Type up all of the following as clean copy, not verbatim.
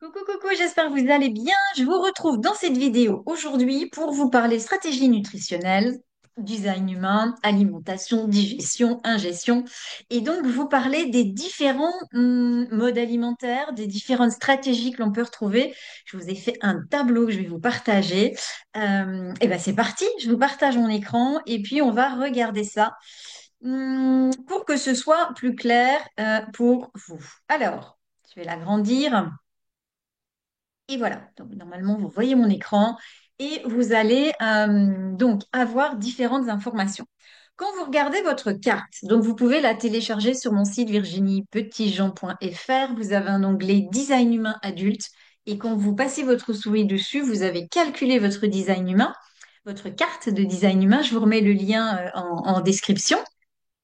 Coucou, coucou, j'espère que vous allez bien. Je vous retrouve dans cette vidéo aujourd'hui pour vous parler stratégie nutritionnelle, design humain, alimentation, digestion, ingestion, et donc vous parler des différents modes alimentaires, des différentes stratégies que l'on peut retrouver. Je vous ai fait un tableau que je vais vous partager. Et ben c'est parti, je vous partage mon écran et puis on va regarder ça pour que ce soit plus clair pour vous. Alors, je vais l'agrandir. Et voilà, donc normalement, vous voyez mon écran et vous allez donc avoir différentes informations. Quand vous regardez votre carte, donc vous pouvez la télécharger sur mon site virginiepetitjean.fr, vous avez un onglet Design humain adulte et quand vous passez votre souris dessus, vous avez calculé votre design humain, votre carte de design humain. Je vous remets le lien en description.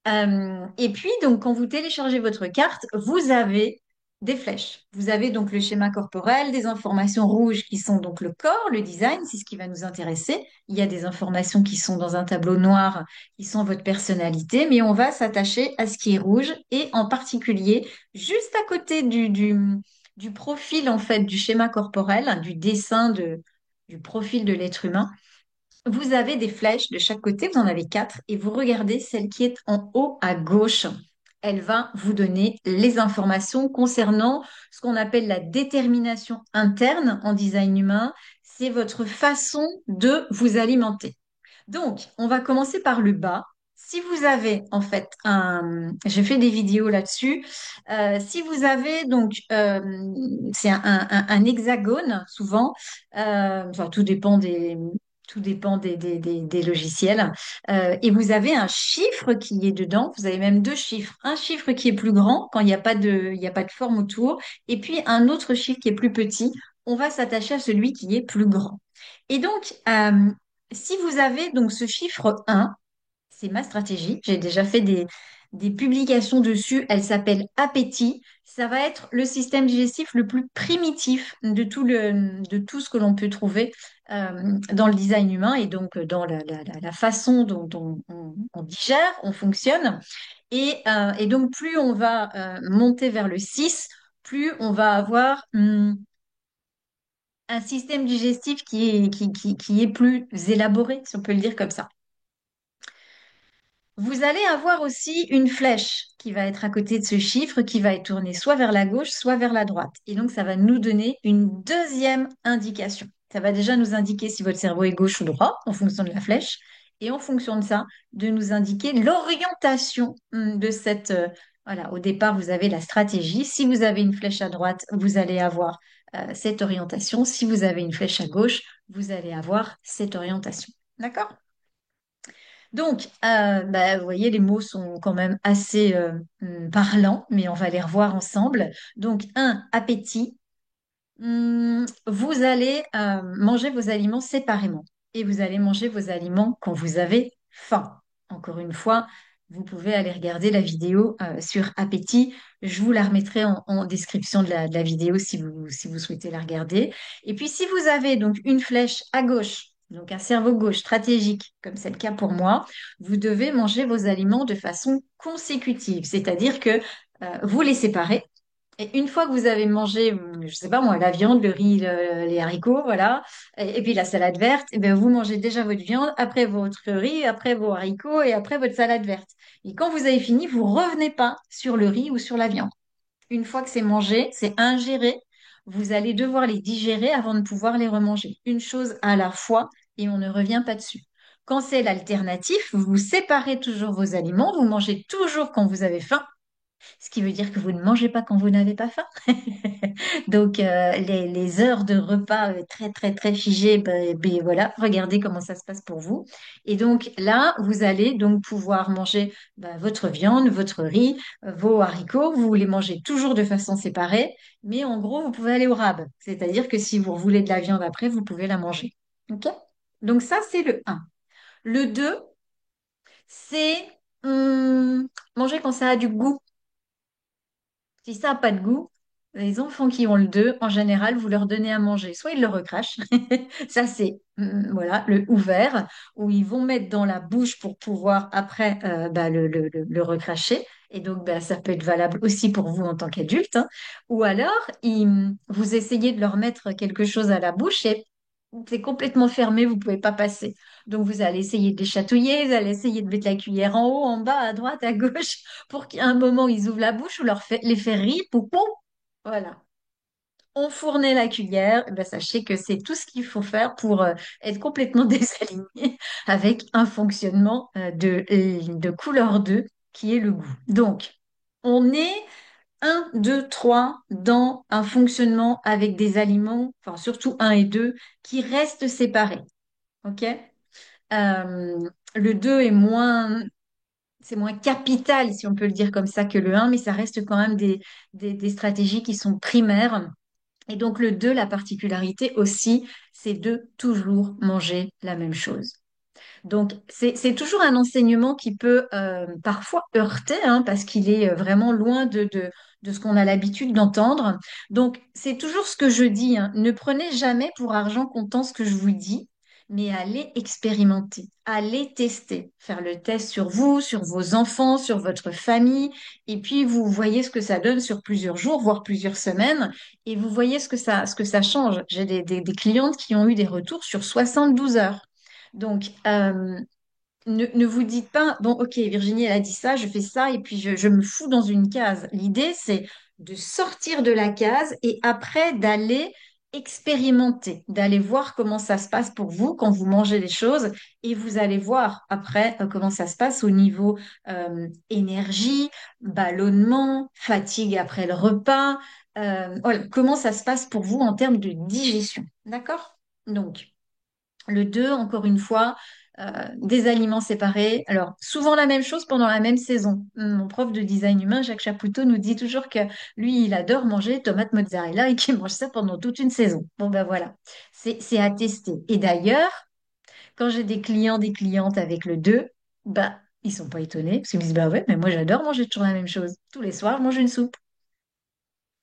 Et puis, donc, quand vous téléchargez votre carte, vous avez des flèches. Vous avez donc le schéma corporel, des informations rouges qui sont donc le corps, le design, c'est ce qui va nous intéresser. Il y a des informations qui sont dans un tableau noir, qui sont votre personnalité, mais on va s'attacher à ce qui est rouge et en particulier, juste à côté du profil, en fait, du schéma corporel, hein, du dessin du profil de l'être humain. Vous avez des flèches de chaque côté, vous en avez quatre, et vous regardez celle qui est en haut à gauche. Elle va vous donner les informations concernant ce qu'on appelle la détermination interne en design humain. C'est votre façon de vous alimenter. Donc, on va commencer par le bas. Si vous avez en fait j'ai fait des vidéos là-dessus. Si vous avez donc, c'est un hexagone souvent. Enfin, tout dépend des logiciels. Et vous avez un chiffre qui est dedans. Vous avez même deux chiffres. Un chiffre qui est plus grand quand il y a pas de forme autour, et puis un autre chiffre qui est plus petit. On va s'attacher à celui qui est plus grand. Et donc, si vous avez donc ce chiffre 1, c'est ma stratégie. J'ai déjà fait des publications dessus. Elle s'appelle appétit. Ça va être le système digestif le plus primitif de tout ce que l'on peut trouver dans le design humain et donc dans la façon dont on digère, on fonctionne. Et donc, plus on va monter vers le 6, plus on va avoir un système digestif qui est plus élaboré, si on peut le dire comme ça. Vous allez avoir aussi une flèche qui va être à côté de ce chiffre, qui va être tournée soit vers la gauche, soit vers la droite. Et donc, ça va nous donner une deuxième indication. Ça va déjà nous indiquer si votre cerveau est gauche ou droit, en fonction de la flèche. Et en fonction de ça, de nous indiquer l'orientation de cette... voilà, au départ, vous avez la stratégie. Si vous avez une flèche à droite, vous allez avoir cette orientation. Si vous avez une flèche à gauche, vous allez avoir cette orientation. D'accord? Donc, vous voyez, les mots sont quand même assez parlants, mais on va les revoir ensemble. Donc, un, appétit. Vous allez manger vos aliments séparément et vous allez manger vos aliments quand vous avez faim. Encore une fois, vous pouvez aller regarder la vidéo sur appétit. Je vous la remettrai en description de la vidéo si vous souhaitez la regarder. Et puis, si vous avez donc une flèche à gauche, donc un cerveau gauche stratégique, comme c'est le cas pour moi, vous devez manger vos aliments de façon consécutive, c'est-à-dire que vous les séparez et une fois que vous avez mangé, je sais pas moi, la viande, le riz, les haricots, voilà, et puis la salade verte, eh bien, vous mangez déjà votre viande, après votre riz, après vos haricots et après votre salade verte. Et quand vous avez fini, vous revenez pas sur le riz ou sur la viande. Une fois que c'est mangé, c'est ingéré, vous allez devoir les digérer avant de pouvoir les remanger. Une chose à la fois et on ne revient pas dessus. Quand c'est l'alternative, vous séparez toujours vos aliments, vous mangez toujours quand vous avez faim, ce qui veut dire que vous ne mangez pas quand vous n'avez pas faim. Donc, les heures de repas très, très, très figées, voilà, regardez comment ça se passe pour vous. Et donc là, vous allez donc pouvoir manger votre viande, votre riz, vos haricots. Vous les mangez toujours de façon séparée, mais en gros, vous pouvez aller au rab. C'est-à-dire que si vous voulez de la viande après, vous pouvez la manger. OK? Donc ça, c'est le un. Le 2, c'est manger quand ça a du goût. Si ça n'a pas de goût, les enfants qui ont le 2, en général, vous leur donnez à manger. Soit ils le recrachent, ça c'est voilà, le ouvert, où ils vont mettre dans la bouche pour pouvoir après le recracher. Et donc, ben, ça peut être valable aussi pour vous en tant qu'adulte, hein. Ou alors, vous essayez de leur mettre quelque chose à la bouche et c'est complètement fermé, vous ne pouvez pas passer. Donc, vous allez essayer de les chatouiller, vous allez essayer de mettre la cuillère en haut, en bas, à droite, à gauche, pour qu'à un moment, ils ouvrent la bouche ou les faire rire, pou, pou. Voilà. Enfourner la cuillère, eh ben, sachez que c'est tout ce qu'il faut faire pour être complètement désaligné avec un fonctionnement de couleur 2 qui est le goût. Donc, on est un, 2, 3 dans un fonctionnement avec des aliments, enfin surtout un et 2 qui restent séparés. OK? Le 2 est moins, c'est moins capital, si on peut le dire comme ça, que le un, mais ça reste quand même des stratégies qui sont primaires. Et donc le 2, la particularité aussi, c'est de toujours manger la même chose. Donc, c'est toujours un enseignement qui peut parfois heurter, hein, parce qu'il est vraiment loin de ce qu'on a l'habitude d'entendre. Donc, c'est toujours ce que je dis, hein. Ne prenez jamais pour argent comptant ce que je vous dis, mais allez expérimenter, allez tester, faire le test sur vous, sur vos enfants, sur votre famille, et puis vous voyez ce que ça donne sur plusieurs jours, voire plusieurs semaines, et vous voyez ce que ça change. J'ai des clientes qui ont eu des retours sur 72 heures. Donc, ne vous dites pas, bon, ok, Virginie, elle a dit ça, je fais ça, et puis je me fous dans une case. L'idée, c'est de sortir de la case et après d'aller expérimenter, d'aller voir comment ça se passe pour vous quand vous mangez les choses, et vous allez voir après comment ça se passe au niveau énergie, ballonnement, fatigue après le repas, voilà, comment ça se passe pour vous en termes de digestion. D'accord? Donc, le 2, encore une fois, des aliments séparés. Alors, souvent la même chose pendant la même saison. Mon prof de design humain, Jacques Chapoutot, nous dit toujours que lui, il adore manger tomate mozzarella et qu'il mange ça pendant toute une saison. Bon, ben voilà, c'est à tester. Et d'ailleurs, quand j'ai des clients, des clientes avec le 2, bah, ils sont pas étonnés parce qu'ils me disent, bah ouais, mais moi j'adore manger toujours la même chose. Tous les soirs, je mange une soupe.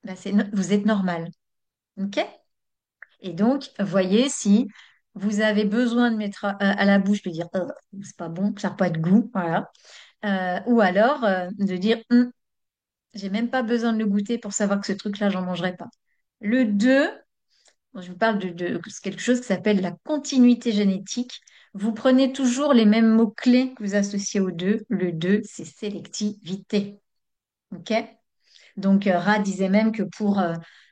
Bah, vous êtes normal. OK? Et donc, voyez si vous avez besoin de mettre à la bouche, de dire c'est pas bon, ça n'a pas de goût, voilà. Ou alors de dire j'ai même pas besoin de le goûter pour savoir que ce truc-là, j'en mangerai pas. Le 2, je vous parle de c'est quelque chose qui s'appelle la continuité génétique. Vous prenez toujours les mêmes mots-clés que vous associez au 2. Le 2, c'est sélectivité. OK? Donc, Ra disait même que pour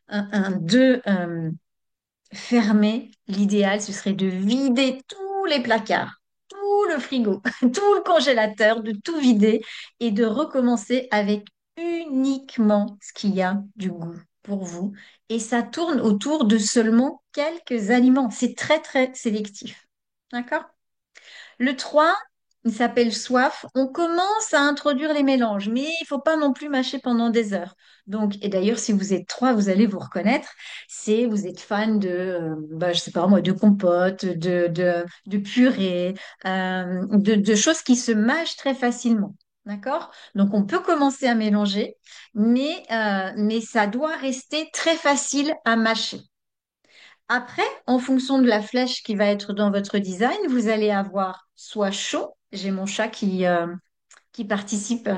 un 2 fermer, l'idéal, ce serait de vider tous les placards, tout le frigo, tout le congélateur, de tout vider et de recommencer avec uniquement ce qui a du goût pour vous. Et ça tourne autour de seulement quelques aliments. C'est très, très sélectif. D'accord? Le 3, il s'appelle soif. On commence à introduire les mélanges, mais il faut pas non plus mâcher pendant des heures. Donc, et d'ailleurs, si vous êtes 3, vous allez vous reconnaître. C'est, vous êtes fan de, je sais pas moi, de compote, de purée, de choses qui se mâchent très facilement. D'accord? Donc, on peut commencer à mélanger, mais ça doit rester très facile à mâcher. Après, en fonction de la flèche qui va être dans votre design, vous allez avoir soit chaud, j'ai mon chat qui participe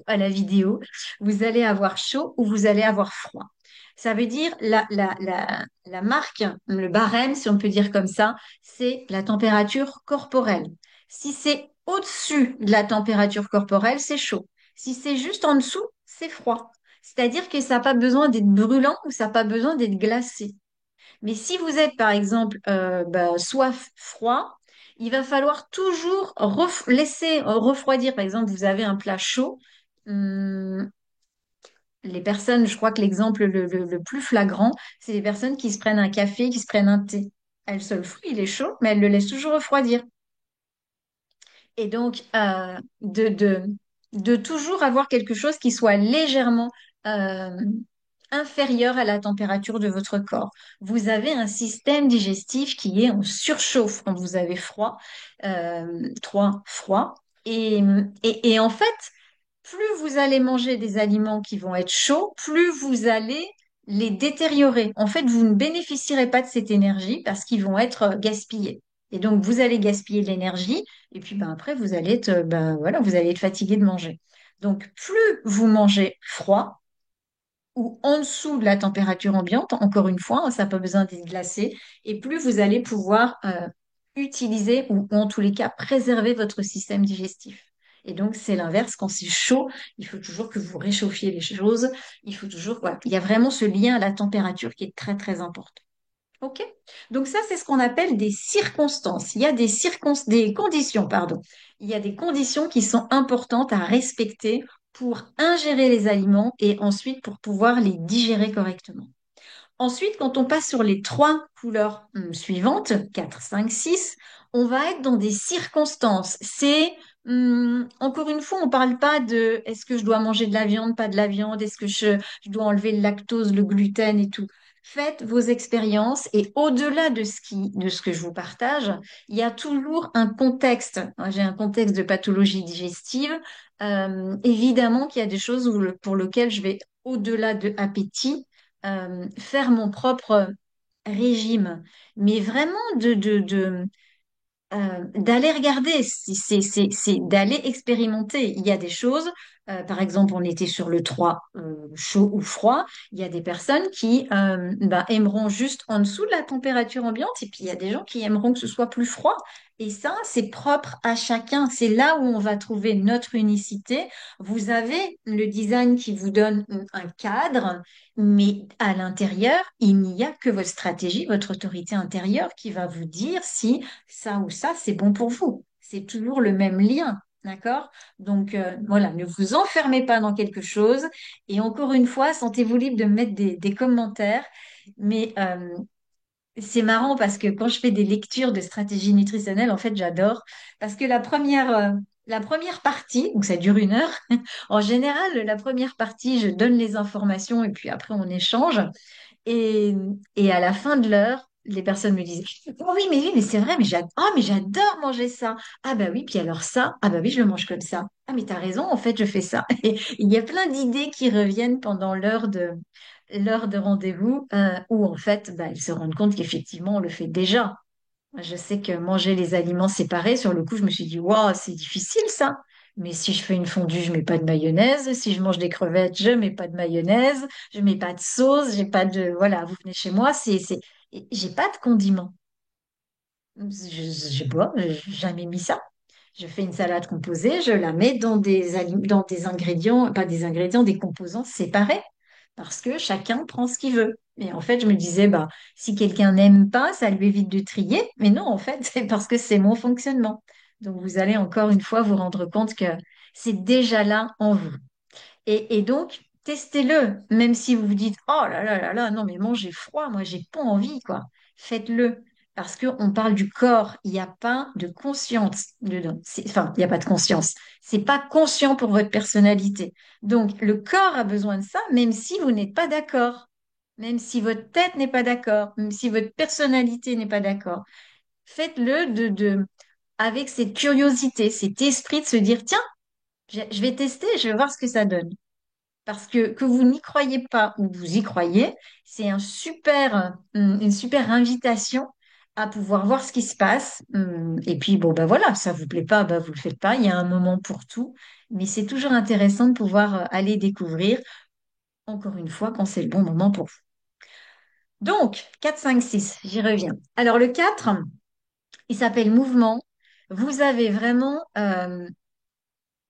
à la vidéo, vous allez avoir chaud ou vous allez avoir froid. Ça veut dire la marque, le barème, si on peut dire comme ça, c'est la température corporelle. Si c'est au-dessus de la température corporelle, c'est chaud. Si c'est juste en dessous, c'est froid. C'est-à-dire que ça n'a pas besoin d'être brûlant ou ça n'a pas besoin d'être glacé. Mais si vous êtes, par exemple, soif, froid, il va falloir toujours laisser refroidir. Par exemple, vous avez un plat chaud. hum, les personnes, je crois que l'exemple le plus flagrant, c'est les personnes qui se prennent un café, qui se prennent un thé. Elles se le font, il est chaud, mais elles le laissent toujours refroidir. Et donc, de toujours avoir quelque chose qui soit légèrement euh, inférieur à la température de votre corps. Vous avez un système digestif qui est en surchauffe quand vous avez froid, trop froid. Et, et en fait, plus vous allez manger des aliments qui vont être chauds, plus vous allez les détériorer. En fait, vous ne bénéficierez pas de cette énergie parce qu'ils vont être gaspillés. Et donc, vous allez gaspiller de l'énergie et puis ben, après, vous allez être, ben, voilà, vous allez être fatigué de manger. Donc, plus vous mangez froid ou en dessous de la température ambiante, encore une fois, hein, ça n'a pas besoin d'être glacé, et plus vous allez pouvoir utiliser ou en tous les cas préserver votre système digestif. Et donc, c'est l'inverse. Quand c'est chaud, il faut toujours que vous réchauffiez les choses. Il faut toujours, voilà. Il y a vraiment ce lien à la température qui est très, très important. OK? Donc ça, c'est ce qu'on appelle des circonstances. Il y a des conditions, pardon. Il y a des conditions qui sont importantes à respecter pour ingérer les aliments et ensuite pour pouvoir les digérer correctement. Ensuite, quand on passe sur les trois couleurs suivantes, 4, 5, 6, on va être dans des circonstances. C'est, encore une fois, on ne parle pas de est-ce que je dois manger de la viande, pas de la viande, est-ce que je dois enlever le lactose, le gluten et tout. Faites vos expériences et au-delà de ce que je vous partage, il y a toujours un contexte. Moi, j'ai un contexte de pathologie digestive. Évidemment qu'il y a des choses pour lesquelles je vais au-delà de appétit faire mon propre régime, mais vraiment d'aller regarder, c'est d'aller expérimenter. Il y a des choses, par exemple, on était sur le 3 chaud ou froid, il y a des personnes qui aimeront juste en dessous de la température ambiante, et puis il y a des gens qui aimeront que ce soit plus froid. Et ça, c'est propre à chacun. C'est là où on va trouver notre unicité. Vous avez le design qui vous donne un cadre, mais à l'intérieur, il n'y a que votre stratégie, votre autorité intérieure qui va vous dire si ça ou ça, c'est bon pour vous. C'est toujours le même lien, d'accord? Donc voilà, ne vous enfermez pas dans quelque chose. Et encore une fois, sentez-vous libre de mettre des commentaires. Mais c'est marrant parce que quand je fais des lectures de stratégie nutritionnelle, en fait, j'adore. Parce que la première partie, donc ça dure 1 heure, en général, la première partie, je donne les informations et puis après, on échange. Et, et à la fin de l'heure, les personnes me disent, oh oui, mais c'est vrai, mais j'adore manger ça. Ah bah oui, puis alors ça, ah bah oui, je le mange comme ça. Ah mais t'as raison, en fait, je fais ça. Et il y a plein d'idées qui reviennent pendant l'heure de rendez-vous où en fait, bah, ils se rendent compte qu'effectivement, on le fait déjà. Je sais que manger les aliments séparés, sur le coup, je me suis dit, waouh, c'est difficile ça. Mais si je fais une fondue, je mets pas de mayonnaise. Si je mange des crevettes, je mets pas de mayonnaise. Je mets pas de sauce. J'ai pas de, voilà, vous venez chez moi, j'ai pas de condiments. Je bois, j'ai jamais mis ça. Je fais une salade composée, je la mets dans des ingrédients, pas des ingrédients, des composants séparés, parce que chacun prend ce qu'il veut. Et en fait, je me disais, bah, si quelqu'un n'aime pas, ça lui évite de trier. Mais non, en fait, c'est parce que c'est mon fonctionnement. Donc, vous allez encore une fois vous rendre compte que c'est déjà là en vous. Et donc, testez-le, même si vous vous dites, oh là là, non, mais manger froid, moi, j'ai pas envie, quoi. Faites-le. Parce qu'on parle du corps, il n'y a pas de conscience dedans. Enfin, il n'y a pas de conscience. C'est pas conscient pour votre personnalité. Donc, le corps a besoin de ça, même si vous n'êtes pas d'accord. Même si votre tête n'est pas d'accord. Même si votre personnalité n'est pas d'accord. Faites-le avec cette curiosité, cet esprit de se dire, tiens, je vais tester, je vais voir ce que ça donne. Parce que vous n'y croyez pas ou vous y croyez, c'est une super invitation à pouvoir voir ce qui se passe. Et puis, bon, ben voilà, ça vous plaît pas, ben vous le faites pas. Il y a un moment pour tout. Mais c'est toujours intéressant de pouvoir aller découvrir, encore une fois, quand c'est le bon moment pour vous. Donc, 4, 5, 6, j'y reviens. Alors, le 4, il s'appelle mouvement. Vous avez vraiment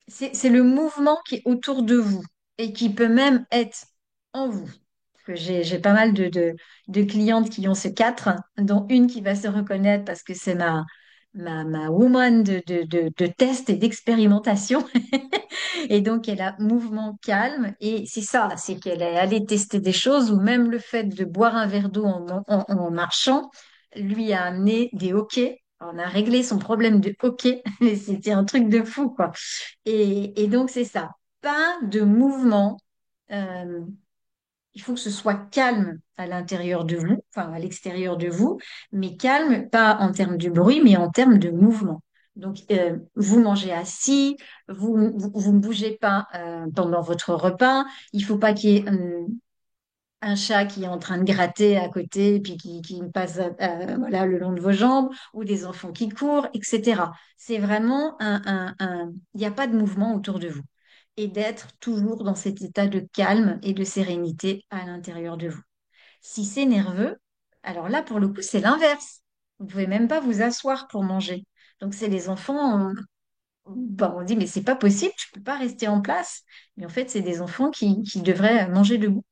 c'est le mouvement qui est autour de vous et qui peut même être en vous. Parce que j'ai pas mal de clientes qui ont ce 4, dont une qui va se reconnaître parce que c'est ma woman de test et d'expérimentation. Et donc, elle a mouvement calme. Et c'est ça, c'est qu'elle est allée tester des choses ou même le fait de boire un verre d'eau en marchant lui a amené des hoquets. On a réglé son problème de hoquet, mais c'était un truc de fou, quoi. Et donc, c'est ça. Pas de mouvement. Euh, il faut que ce soit calme à l'intérieur de vous, enfin à l'extérieur de vous, mais calme, pas en termes de bruit, mais en termes de mouvement. Donc, vous mangez assis, vous ne bougez pas pendant votre repas. Il faut pas qu'il y ait un chat qui est en train de gratter à côté et puis qui passe voilà, le long de vos jambes ou des enfants qui courent, etc. C'est vraiment il n'y a pas de mouvement autour de vous. et d'être toujours dans cet état de calme et de sérénité à l'intérieur de vous. Si c'est nerveux, alors là, pour le coup, c'est l'inverse. Vous pouvez même pas vous asseoir pour manger. Donc, c'est les enfants, bah, on dit, mais c'est pas possible, tu peux pas rester en place. Mais en fait, c'est des enfants qui devraient manger debout.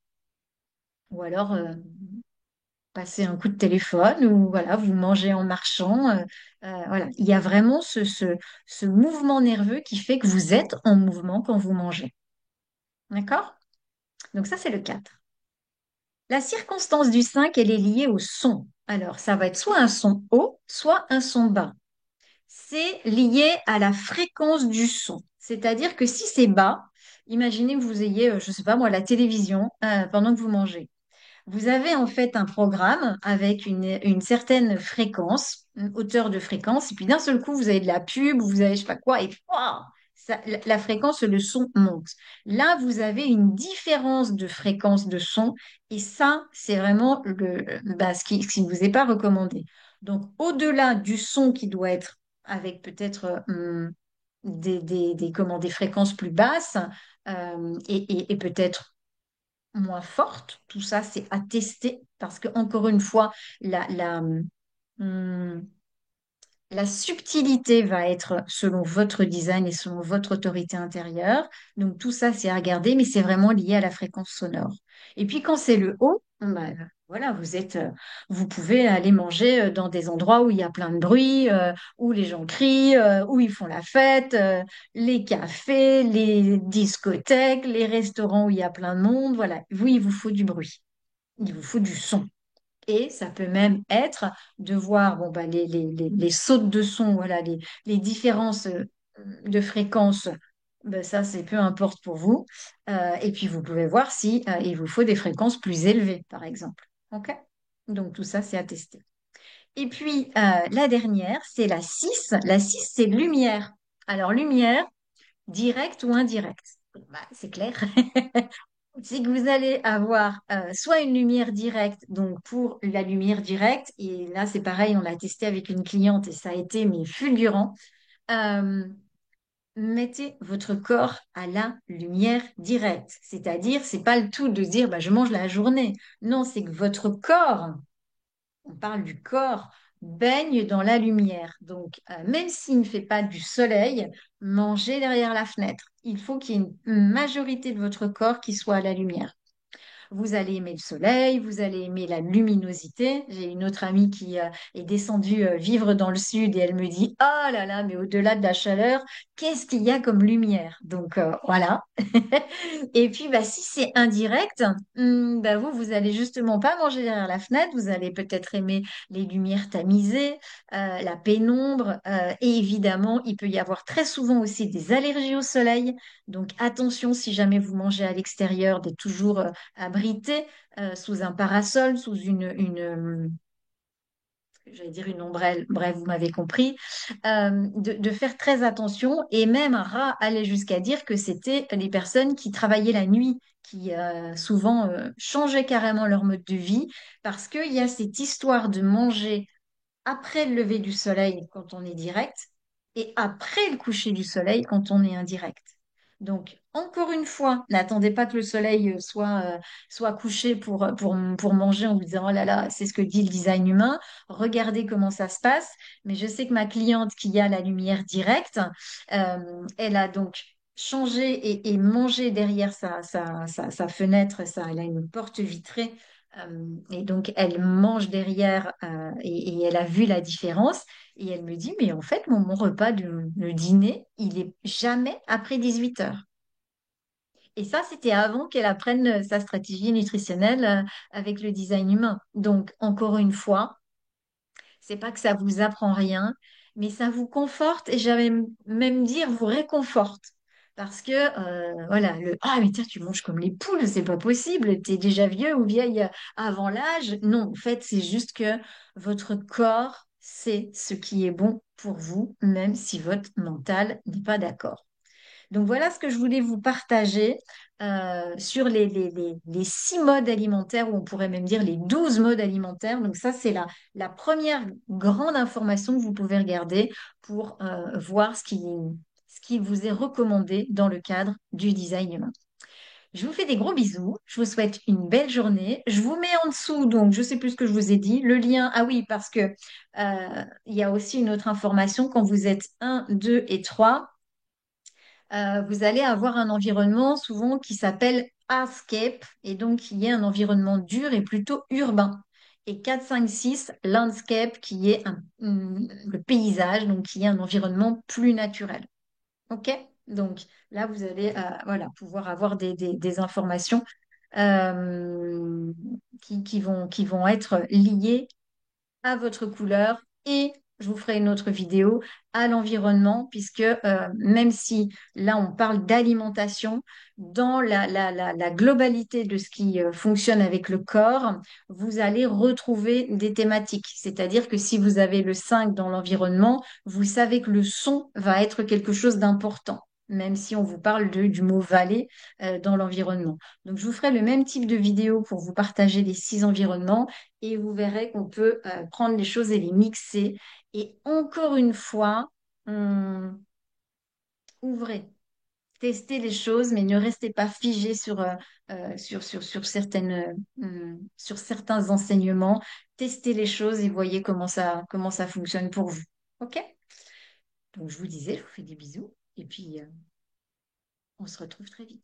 Ou alors, passer un coup de téléphone, ou voilà, vous mangez en marchant. Voilà. Il y a vraiment ce mouvement nerveux qui fait que vous êtes en mouvement quand vous mangez. D'accord? Donc ça, c'est le 4. La circonstance du 5, elle est liée au son. Alors, ça va être soit un son haut, soit un son bas. C'est lié à la fréquence du son. C'est-à-dire que si c'est bas, imaginez que vous ayez, je ne sais pas moi, la télévision pendant que vous mangez. Vous avez en fait un programme avec une certaine fréquence, une hauteur de fréquence, et puis d'un seul coup, vous avez de la pub, vous avez je sais pas quoi, et pouah, la fréquence, le son monte. Là, vous avez une différence de fréquence de son, et ça, c'est vraiment ce qui ne vous est pas recommandé. Donc, au-delà du son qui doit être avec peut-être des fréquences plus basses, et peut-être moins forte. Tout ça, c'est à tester parce que, encore une fois, la, la, hum, la subtilité va être selon votre design et selon votre autorité intérieure. Donc, tout ça, c'est à regarder, mais c'est vraiment lié à la fréquence sonore. Et puis, quand c'est le haut, bah, voilà, vous pouvez aller manger dans des endroits où il y a plein de bruit, où les gens crient, où ils font la fête, les cafés, les discothèques, les restaurants où il y a plein de monde. Voilà, oui, il vous faut du bruit, il vous faut du son. Et ça peut même être de voir bon, bah, les sautes de son, voilà, les différences de fréquence. Ben, ça, c'est peu importe pour vous. Et puis, vous pouvez voir si il vous faut des fréquences plus élevées, par exemple. OK? Donc, tout ça, c'est à tester. Et puis, la dernière, c'est la 6. La 6, c'est lumière. Alors, lumière, directe ou indirecte? Bon, bah, c'est clair. C'est que vous allez avoir soit une lumière directe, donc pour la lumière directe, et là c'est pareil, on l'a testé avec une cliente et ça a été mais fulgurant. Euh, Mettez votre corps à la lumière directe, c'est-à-dire c'est pas le tout de dire bah, je mange la journée. Non, c'est que votre corps, on parle du corps, baigne dans la lumière. Donc même s'il ne fait pas du soleil, mangez derrière la fenêtre. Il faut qu'il y ait une majorité de votre corps qui soit à la lumière. Vous allez aimer le soleil, vous allez aimer la luminosité. J'ai une autre amie qui est descendue vivre dans le sud et elle me dit, oh là là, mais au-delà de la chaleur, qu'est-ce qu'il y a comme lumière? Donc voilà. Et puis bah, si c'est indirect, bah, vous allez justement pas manger derrière la fenêtre, vous allez peut-être aimer les lumières tamisées, la pénombre, et évidemment, il peut y avoir très souvent aussi des allergies au soleil. Donc attention si jamais vous mangez à l'extérieur, d'être toujours abrité sous un parasol, sous j'allais dire une ombrelle, bref, vous m'avez compris, de faire très attention. Et même un rat allait jusqu'à dire que c'était les personnes qui travaillaient la nuit, qui souvent changeaient carrément leur mode de vie, parce qu'il y a cette histoire de manger après le lever du soleil quand on est direct et après le coucher du soleil quand on est indirect. Donc, encore une fois, n'attendez pas que le soleil soit couché pour manger en vous disant, oh là là, c'est ce que dit le design humain. Regardez comment ça se passe. Mais je sais que ma cliente qui a la lumière directe, elle a donc changé et mangé derrière sa fenêtre. Elle a une porte vitrée et donc, elle mange derrière et elle a vu la différence. Et elle me dit, mais en fait, mon repas de dîner, il est jamais après 18 heures. Et ça, c'était avant qu'elle apprenne sa stratégie nutritionnelle avec le design humain. Donc, encore une fois, c'est pas que ça vous apprend rien, mais ça vous conforte et j'avais même dire vous réconforte. Parce que, voilà, ah, mais tiens, tu manges comme les poules, c'est pas possible, t'es déjà vieux ou vieille avant l'âge. Non, en fait, c'est juste que votre corps sait ce qui est bon pour vous, même si votre mental n'est pas d'accord. Donc voilà ce que je voulais vous partager sur les 6 modes alimentaires, ou on pourrait même dire les 12 modes alimentaires. Donc ça, c'est la première grande information que vous pouvez regarder pour voir ce qui vous est recommandé dans le cadre du design humain. Je vous fais des gros bisous. Je vous souhaite une belle journée. Je vous mets en dessous, donc je sais plus ce que je vous ai dit. Le lien, ah oui, parce que il y a aussi une autre information. Quand vous êtes un, 2 et 3, vous allez avoir un environnement souvent qui s'appelle Hardscape et donc qui est un environnement dur et plutôt urbain. Et 4, 5, 6, Landscape qui est le paysage, donc qui est un environnement plus naturel. OK? Donc là, vous allez voilà, pouvoir avoir des informations qui vont être liées à votre couleur et je vous ferai une autre vidéo à l'environnement puisque même si là on parle d'alimentation, dans la globalité de ce qui fonctionne avec le corps, vous allez retrouver des thématiques. C'est-à-dire que si vous avez le 5 dans l'environnement, vous savez que le son va être quelque chose d'important. Même si on vous parle du mot vallée dans l'environnement. Donc, je vous ferai le même type de vidéo pour vous partager les 6 environnements et vous verrez qu'on peut prendre les choses et les mixer. Et encore une fois, ouvrez, testez les choses, mais ne restez pas figé sur sur certains enseignements. Testez les choses et voyez comment ça fonctionne pour vous. OK? Donc, je vous disais, je vous fais des bisous et puis on se retrouve très vite.